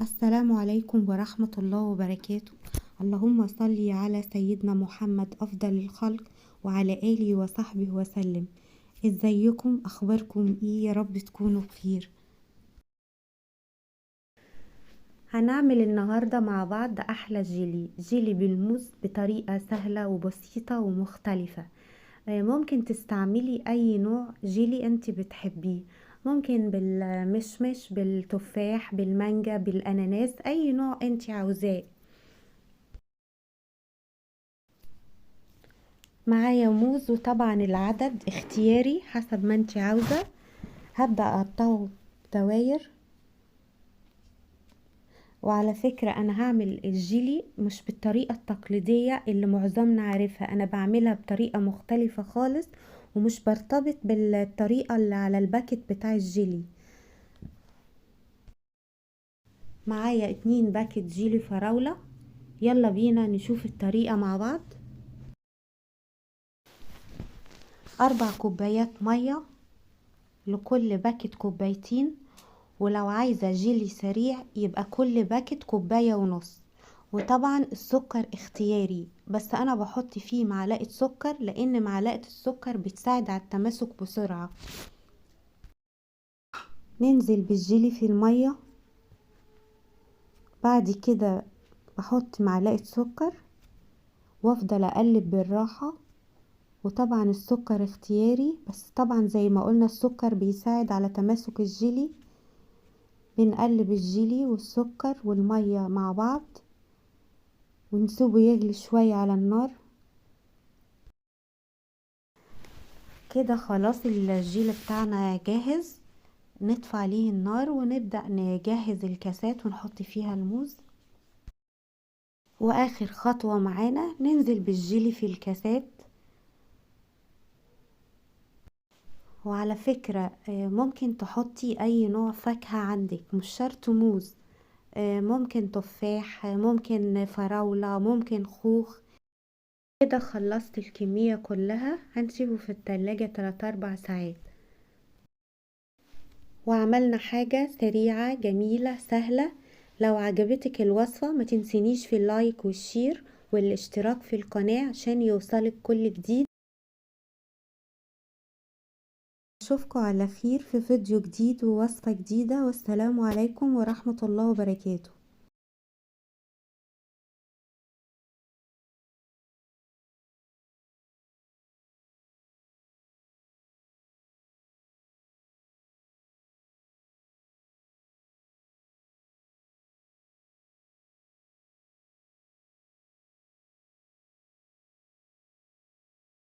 السلام عليكم ورحمة الله وبركاته. اللهم صل على سيدنا محمد أفضل الخلق وعلى آله وصحبه وسلم. ازيكم؟ اخباركم ايه؟ يا رب تكونوا بخير. هنعمل النهاردة مع بعض احلى جيلي بالموز بطريقة سهلة وبسيطة ومختلفة. ممكن تستعملي اي نوع جيلي انت بتحبيه، ممكن بالمشمش، بالتفاح، بالمانجا، بالاناناس، اي نوع انت عاوزاه. معايا موز، وطبعا العدد اختياري حسب ما انت عاوزة. هبدأ اقطعه دواير. وعلى فكرة انا هعمل الجيلي مش بالطريقة التقليدية اللي معظمنا عارفها، انا بعملها بطريقة مختلفة خالص ومش برتبط بالطريقة اللي على الباكت بتاع الجيلي. معايا 2 باكت جيلي فراولة. يلا بينا نشوف الطريقة مع بعض. 4 كوبايات مية، لكل باكت كوبايتين. ولو عايزة جيلي سريع يبقى كل باكت كوباية ونص. وطبعا السكر اختياري، بس انا بحط فيه معلقة سكر لان معلقة السكر بتساعد على التماسك بسرعة. ننزل بالجيلي في المية، بعد كده بحط معلقة سكر وافضل اقلب بالراحة. وطبعا السكر اختياري، بس طبعا زي ما قلنا السكر بيساعد على تماسك الجيلي. بنقلب الجيلي والسكر والمية مع بعض ونسيبه يغلي شوية على النار. كده خلاص الجيل بتاعنا جاهز. نطفي عليه النار ونبدأ نجهز الكاسات ونحط فيها الموز. واخر خطوة معانا ننزل بالجيلي في الكاسات. وعلى فكرة ممكن تحطي اي نوع فاكهة عندك، مش شرط موز. ممكن تفاح، ممكن فراولة، ممكن خوخ. كده خلصت الكمية كلها، هنسيبه في التلاجة 3-4 ساعات. وعملنا حاجة سريعة جميلة سهلة. لو عجبتك الوصفة ما تنسينيش في اللايك والشير والاشتراك في القناة عشان يوصلك كل جديد. اشوفكم على خير في فيديو جديد ووصفة جديدة، والسلام عليكم ورحمة الله وبركاته.